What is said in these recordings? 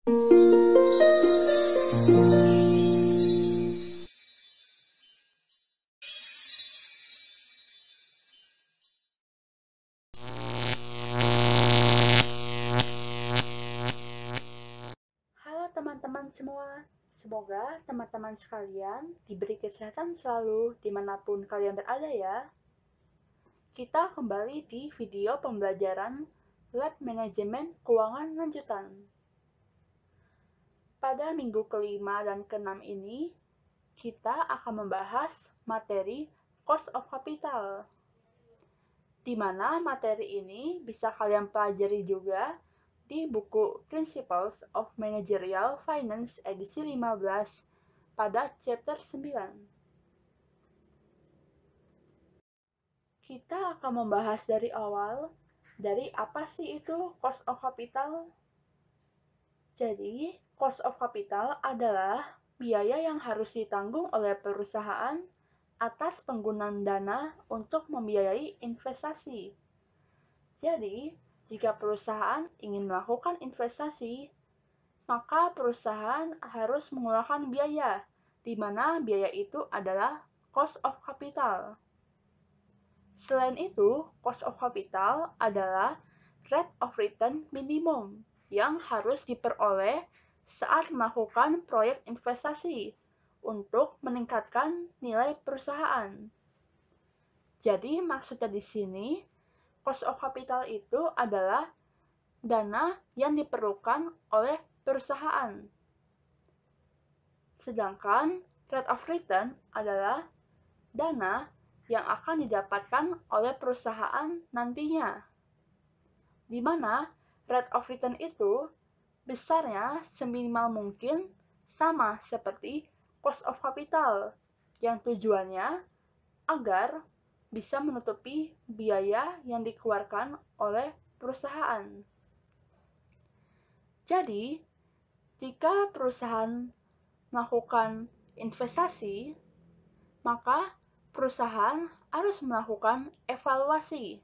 Halo teman-teman semua, semoga teman-teman sekalian diberi kesehatan selalu dimanapun kalian berada ya. Kita kembali di video pembelajaran Lab Manajemen Keuangan Lanjutan. Pada minggu kelima dan keenam ini, kita akan membahas materi Cost of Capital, di mana materi ini bisa kalian pelajari juga di buku Principles of Managerial Finance edisi 15 pada chapter 9. Kita akan membahas dari awal, dari apa sih itu cost of capital? Jadi, cost of capital adalah biaya yang harus ditanggung oleh perusahaan atas penggunaan dana untuk membiayai investasi. Jadi, jika perusahaan ingin melakukan investasi, maka perusahaan harus mengeluarkan biaya, di mana biaya itu adalah cost of capital. Selain itu, cost of capital adalah rate of return minimum yang harus diperoleh saat melakukan proyek investasi untuk meningkatkan nilai perusahaan. Jadi, maksudnya di sini, cost of capital itu adalah dana yang diperlukan oleh perusahaan. Sedangkan rate of return adalah dana yang akan didapatkan oleh perusahaan nantinya, di mana rate of return itu besarnya seminimal mungkin sama seperti cost of capital, yang tujuannya agar bisa menutupi biaya yang dikeluarkan oleh perusahaan. Jadi, jika perusahaan melakukan investasi, maka perusahaan harus melakukan evaluasi,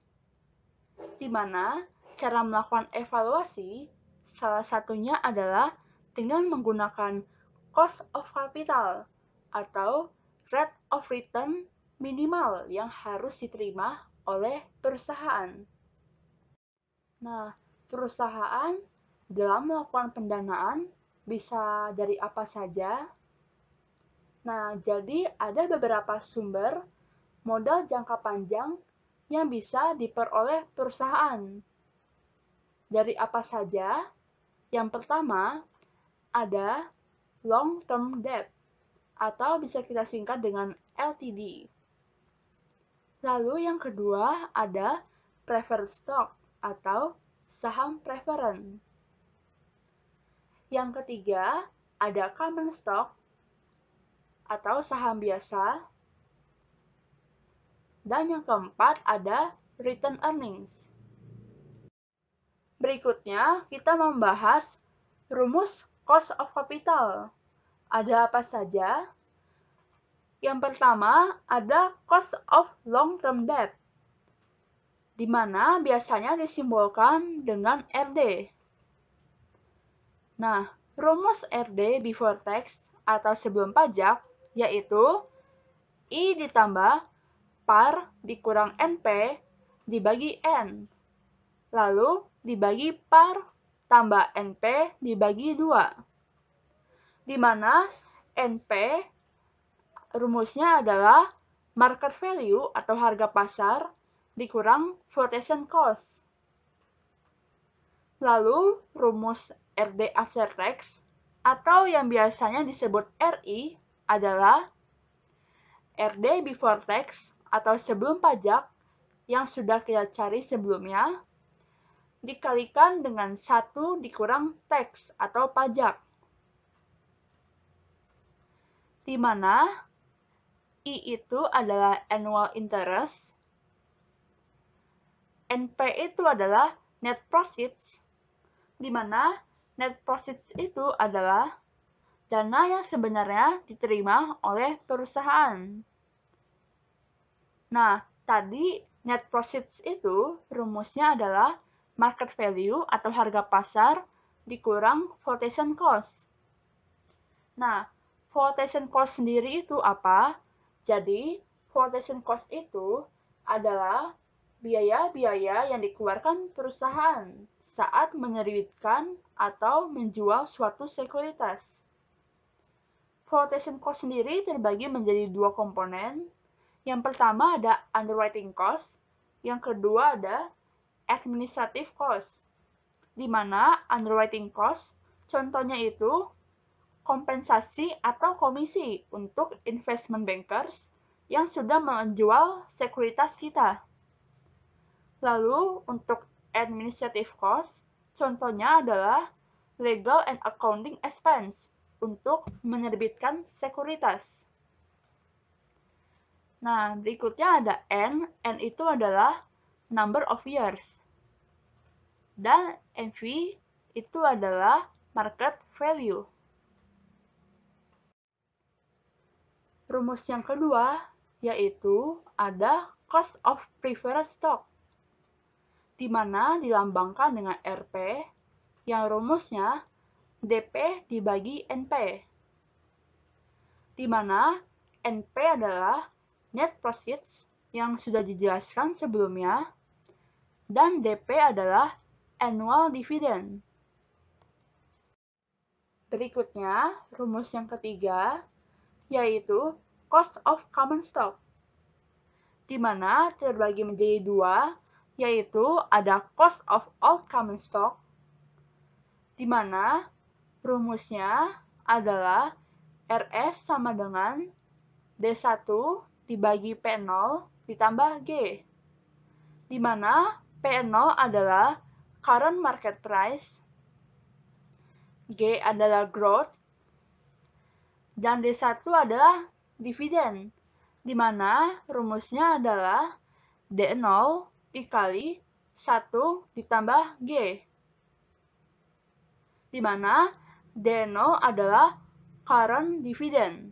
di mana cara melakukan evaluasi salah satunya adalah dengan menggunakan cost of capital atau rate of return minimal yang harus diterima oleh perusahaan. Nah, perusahaan dalam melakukan pendanaan bisa dari apa saja? Nah, jadi ada beberapa sumber modal jangka panjang yang bisa diperoleh perusahaan. Dari apa saja? Yang pertama, ada long-term debt, atau bisa kita singkat dengan LTD. Lalu yang kedua, ada preferred stock, atau saham preferen. Yang ketiga, ada common stock, atau saham biasa. Dan yang keempat ada return earnings. Berikutnya, kita membahas rumus cost of capital. Ada apa saja? Yang pertama, ada cost of long-term debt, di mana biasanya disimbolkan dengan RD. Nah, rumus RD before tax atau sebelum pajak yaitu I ditambah par dikurang NP dibagi N, lalu dibagi par tambah NP dibagi 2, di mana NP rumusnya adalah market value atau harga pasar dikurang flotation cost. Lalu rumus RD after tax atau yang biasanya disebut RI adalah RD before tax atau sebelum pajak yang sudah kita cari sebelumnya dikalikan dengan 1 dikurang tax atau pajak, di mana I itu adalah annual interest, NP itu adalah net proceeds, di mana net proceeds itu adalah dana yang sebenarnya diterima oleh perusahaan. Nah, tadi net proceeds itu rumusnya adalah market value atau harga pasar dikurang flotation cost. Nah, flotation cost sendiri itu apa? Jadi, flotation cost itu adalah biaya-biaya yang dikeluarkan perusahaan saat menerbitkan atau menjual suatu sekuritas. Flotation cost sendiri terbagi menjadi dua komponen. Yang pertama ada underwriting cost, yang kedua ada administrative cost. Di mana underwriting cost contohnya itu kompensasi atau komisi untuk investment bankers yang sudah menjual sekuritas kita. Lalu untuk administrative cost, contohnya adalah legal and accounting expense untuk menerbitkan sekuritas. Nah, berikutnya ada N. N itu adalah number of years. Dan MV itu adalah market value. Rumus yang kedua yaitu ada cost of preferred stock, di mana dilambangkan dengan RP, yang rumusnya DP dibagi NP, di mana NP adalah net proceeds yang sudah dijelaskan sebelumnya, dan DP adalah annual dividend. Berikutnya, rumus yang ketiga, yaitu cost of common stock, di mana terbagi menjadi dua, yaitu ada cost of all common stock, di mana rumusnya adalah RS sama dengan D1 dibagi P0 ditambah G, di mana P0 adalah current market price, G adalah growth, dan D1 adalah dividen, di mana rumusnya adalah D0 dikali 1 ditambah G, di mana D0 adalah current dividend.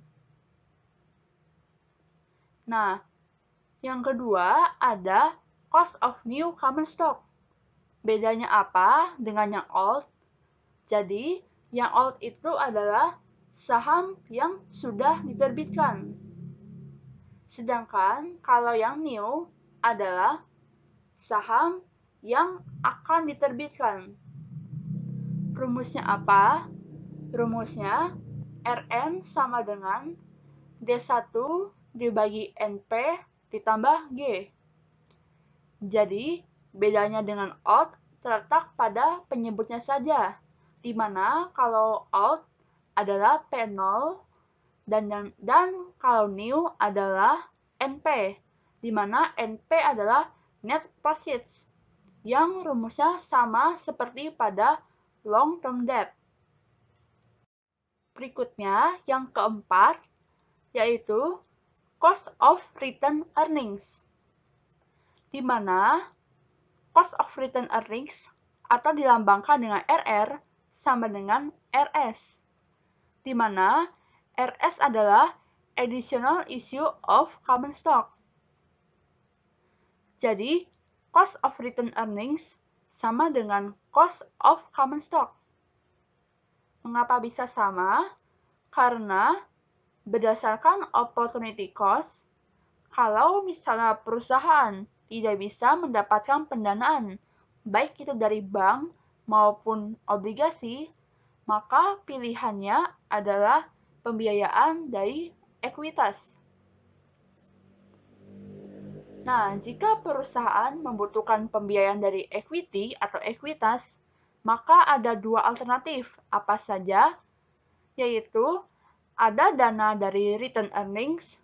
Nah, yang kedua ada cost of new common stock. Bedanya apa dengan yang old? Jadi, yang old itu adalah saham yang sudah diterbitkan. Sedangkan kalau yang new adalah saham yang akan diterbitkan. Rumusnya apa? Rumusnya Rn sama dengan D1 dibagi NP ditambah G. Jadi, bedanya dengan old terletak pada penyebutnya saja, di mana kalau old adalah P0 dan kalau new adalah NP, di mana NP adalah net proceeds, yang rumusnya sama seperti pada long term debt. Berikutnya, yang keempat, yaitu cost of return earnings, di mana cost of return earnings atau dilambangkan dengan RR sama dengan RS, di mana RS adalah additional issue of common stock. Jadi, cost of return earnings sama dengan cost of common stock. Mengapa bisa sama? Karena berdasarkan opportunity cost, kalau misalnya perusahaan tidak bisa mendapatkan pendanaan, baik itu dari bank maupun obligasi, maka pilihannya adalah pembiayaan dari ekuitas. Nah, jika perusahaan membutuhkan pembiayaan dari equity atau ekuitas, maka ada dua alternatif, apa saja? Yaitu ada dana dari return earnings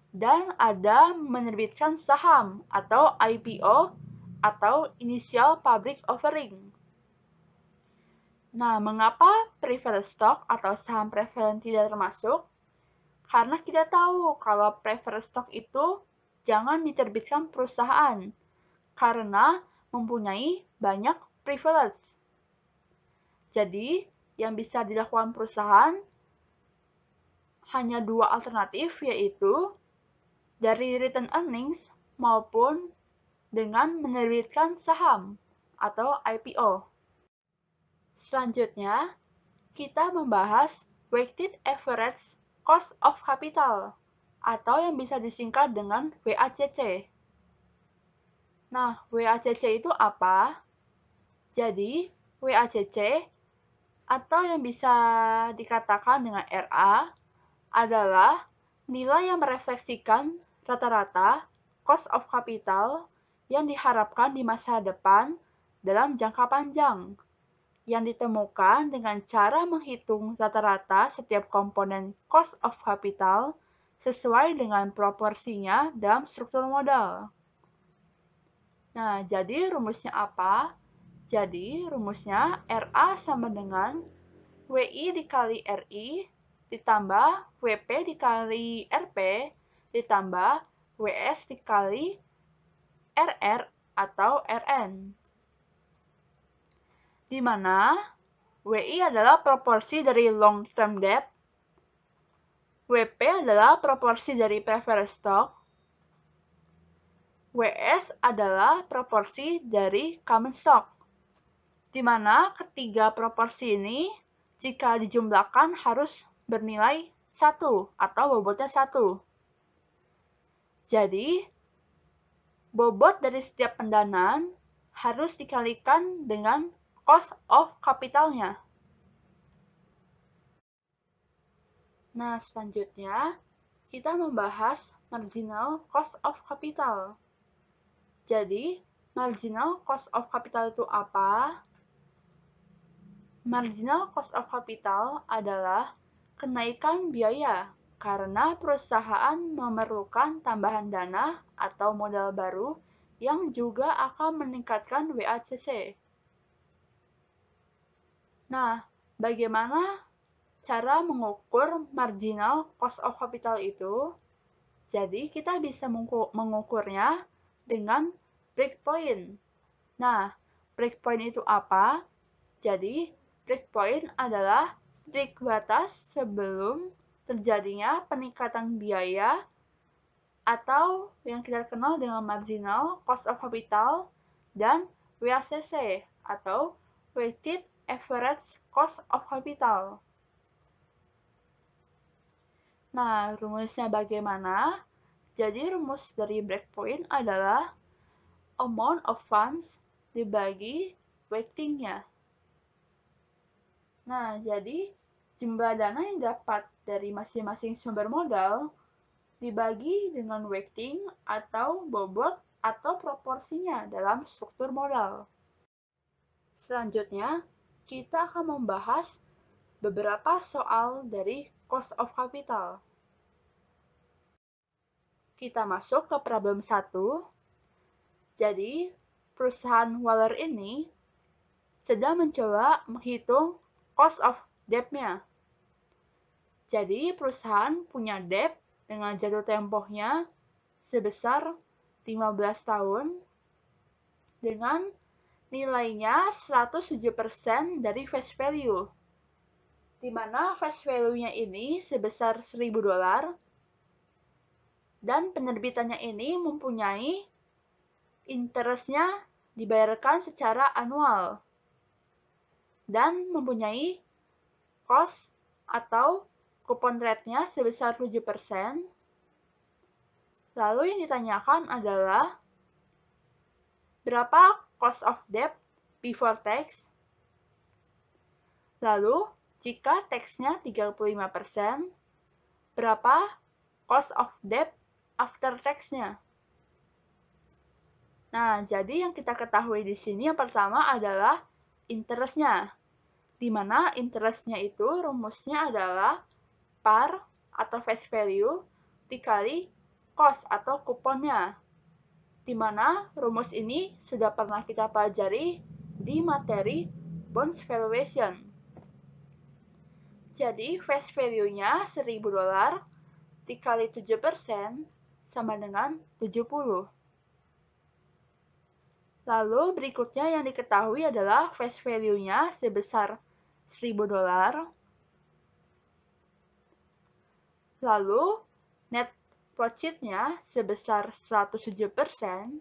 dan ada menerbitkan saham atau IPO atau initial public offering. Nah, mengapa preferred stock atau saham preferen tidak termasuk? Karena kita tahu kalau preferred stock itu jangan diterbitkan perusahaan karena mempunyai banyak privilege. Jadi, yang bisa dilakukan perusahaan hanya dua alternatif, yaitu dari return earnings maupun dengan menerbitkan saham atau IPO. Selanjutnya, kita membahas Weighted Average Cost of Capital, atau yang bisa disingkat dengan WACC. Nah, WACC itu apa? Jadi, WACC atau yang bisa dikatakan dengan RA adalah nilai yang merefleksikan rata-rata cost of capital yang diharapkan di masa depan dalam jangka panjang, yang ditemukan dengan cara menghitung rata-rata setiap komponen cost of capital sesuai dengan proporsinya dalam struktur modal. Nah, jadi rumusnya apa? Jadi, rumusnya RA sama dengan WI dikali RI ditambah WP dikali RP ditambah WS dikali RR atau RN. Di mana WI adalah proporsi dari long term debt, WP adalah proporsi dari preferred stock, WS adalah proporsi dari common stock. Di mana ketiga proporsi ini jika dijumlahkan harus bernilai 1 atau bobotnya 1. Jadi, bobot dari setiap pendanaan harus dikalikan dengan cost of capital-nya. Nah, selanjutnya kita membahas marginal cost of capital. Jadi, marginal cost of capital itu apa? Marginal cost of capital adalah kenaikan biaya karena perusahaan memerlukan tambahan dana atau modal baru yang juga akan meningkatkan WACC. Nah, bagaimana cara mengukur marginal cost of capital itu? Jadi, kita bisa mengukurnya dengan breakpoint. Nah, breakpoint itu apa? Jadi, breakpoint adalah titik batas sebelum terjadinya peningkatan biaya atau yang kita kenal dengan marginal cost of capital dan WACC atau weighted average cost of capital. Nah, rumusnya bagaimana? Jadi rumus dari breakpoint adalah amount of funds dibagi weighting-nya. Nah, jadi jumlah dana yang dapat dari masing-masing sumber modal dibagi dengan weighting atau bobot atau proporsinya dalam struktur modal. Selanjutnya, kita akan membahas beberapa soal dari cost of capital. Kita masuk ke problem 1. Jadi, perusahaan Waller ini sedang mencoba menghitung cost of debt-nya. Jadi, perusahaan punya debt dengan jatuh tempohnya sebesar 15 tahun dengan nilainya 107% dari face value, di mana face value-nya ini sebesar $1.000 dan penerbitannya ini mempunyai interest-nya dibayarkan secara annual dan mempunyai cost atau kupon rate-nya sebesar 7%. Lalu yang ditanyakan adalah berapa cost of debt before tax? Lalu, jika tax-nya 35%, berapa cost of debt after tax-nya? Nah, jadi yang kita ketahui di sini yang pertama adalah interest-nya. Di mana interest-nya itu rumusnya adalah par atau face value dikali cost atau kuponnya. Di mana rumus ini sudah pernah kita pelajari di materi bonds valuation. Jadi face value-nya $1.000 dikali 7% sama dengan 70. Lalu berikutnya yang diketahui adalah face value-nya sebesar $1.000. Lalu net profit-nya sebesar 107%,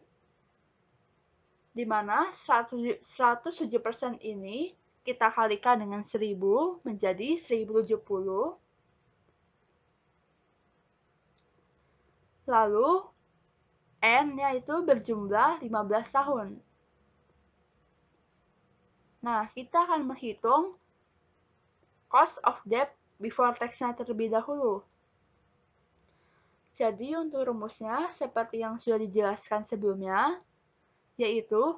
di mana 107% ini kita kalikan dengan 1000 menjadi 1070. Lalu N-nya itu berjumlah 15 tahun. Nah, kita akan menghitung cost of debt before tax-nya terlebih dahulu. Jadi untuk rumusnya seperti yang sudah dijelaskan sebelumnya, yaitu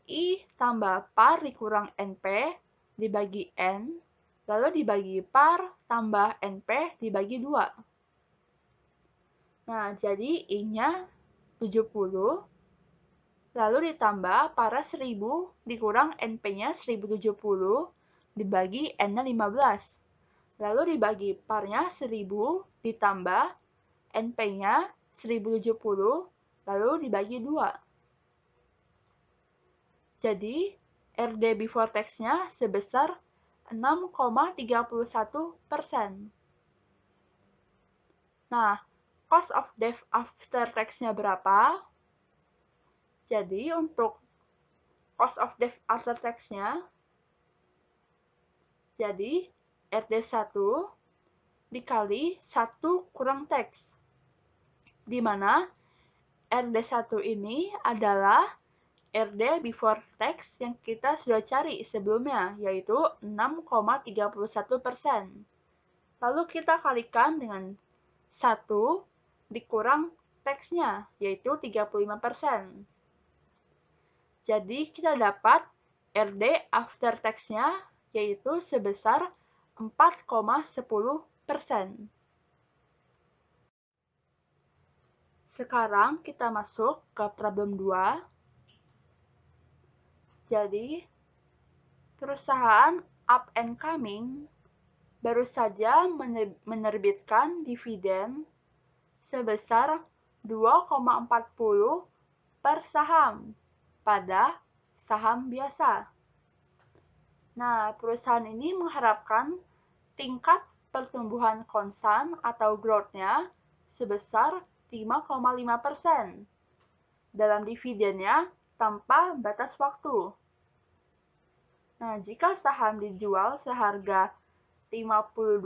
I tambah par dikurang NP dibagi N, lalu dibagi par tambah NP dibagi 2. Nah, jadi I-nya 70, lalu ditambah parnya 1000 dikurang NP-nya 1070 dibagi N-nya 15. Lalu dibagi parnya 1000 ditambah NP-nya 1070 lalu dibagi 2. Jadi, RD before tax-nya sebesar 6,31%. Nah, cost of debt after tax-nya berapa? Jadi, untuk cost of debt after tax-nya, jadi RD1 dikali 1 kurang tax, di mana RD1 ini adalah RD before tax yang kita sudah cari sebelumnya, yaitu 6,31%. Lalu kita kalikan dengan 1 dikurang tax-nya, yaitu 35%. Jadi kita dapat RD after tax-nya, yaitu sebesar 4,10%. Sekarang kita masuk ke problem 2. Jadi, perusahaan Up and Coming baru saja menerbitkan dividen sebesar 2,40 per saham pada saham biasa. Nah, perusahaan ini mengharapkan tingkat pertumbuhan konstan atau growth-nya sebesar 5,5% dalam dividennya tanpa batas waktu. Nah, jika saham dijual seharga $52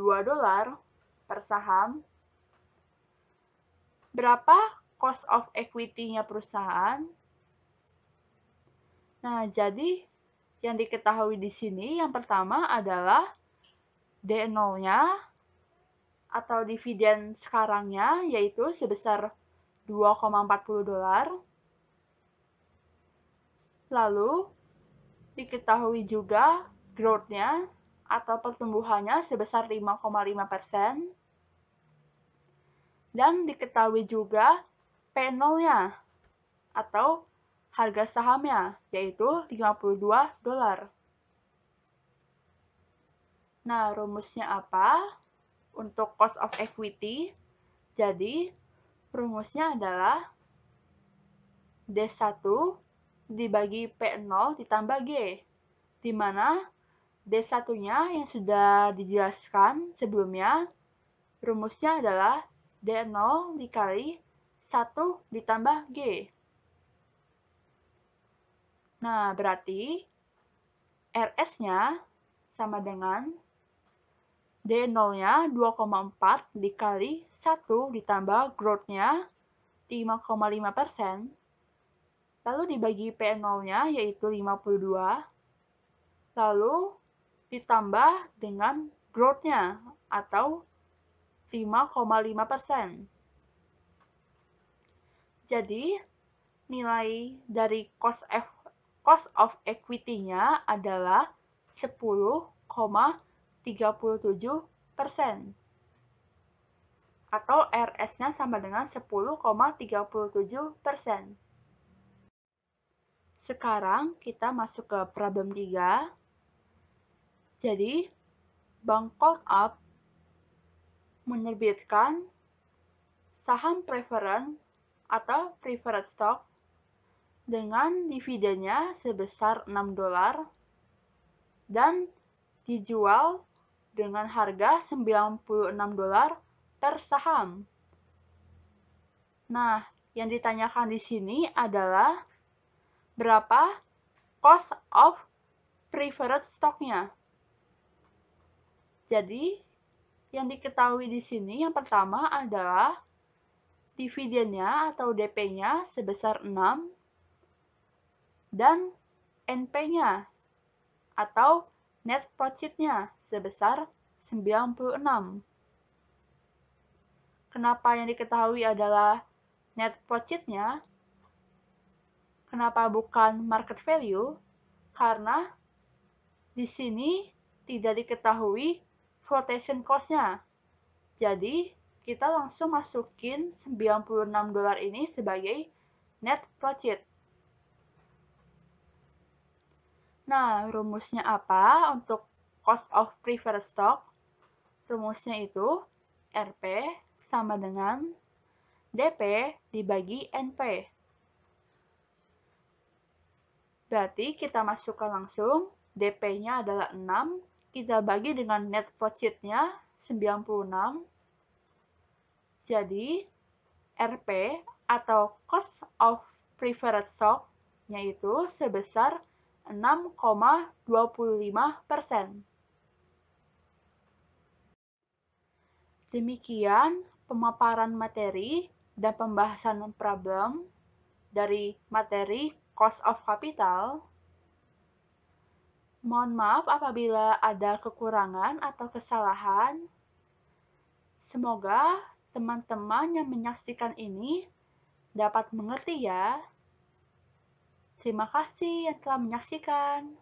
per saham, berapa cost of equity-nya perusahaan? Nah, jadi yang diketahui di sini yang pertama adalah D0-nya atau dividen sekarangnya, yaitu sebesar $2,40. Lalu diketahui juga growth-nya atau pertumbuhannya sebesar 5,5%. Dan diketahui juga P0-nya atau harga sahamnya, yaitu $52. Nah, rumusnya apa untuk cost of equity? Jadi, rumusnya adalah D1 dibagi P0 ditambah G, di mana D1-nya yang sudah dijelaskan sebelumnya, rumusnya adalah D0 dikali 1 ditambah G. Nah, berarti RS-nya sama dengan D0-nya 2,4 dikali 1 ditambah growth-nya 5,5%, lalu dibagi P0-nya yaitu 52, lalu ditambah dengan growth-nya atau 5,5%. Jadi, nilai dari cost of equity-nya adalah 10,37%. Atau RS-nya sama dengan 10,37%. Sekarang kita masuk ke problem 3. Jadi, Bank Up menerbitkan saham preferred atau preferred stock dengan dividennya sebesar $6 dan dijual dengan harga $96 per saham. Nah, yang ditanyakan di sini adalah berapa cost of preferred stock-nya. Jadi, yang diketahui di sini yang pertama adalah dividennya atau DP-nya sebesar 6 dan NP-nya atau net profit-nya sebesar 96. Kenapa yang diketahui adalah net profit-nya? Kenapa bukan market value? Karena di sini tidak diketahui flotation cost-nya. Jadi, kita langsung masukin $96 ini sebagai net profit. Nah, rumusnya apa untuk cost of preferred stock? Rumusnya itu RP sama dengan DP dibagi NP. Berarti kita masukkan langsung, DP-nya adalah 6, kita bagi dengan net profit-nya 96. Jadi, RP atau cost of preferred stock-nya itu sebesar 6,25%. Demikian pemaparan materi dan pembahasan problem dari materi cost of capital. Mohon maaf apabila ada kekurangan atau kesalahan. Semoga teman-teman yang menyaksikan ini dapat mengerti ya. Terima kasih yang telah menyaksikan.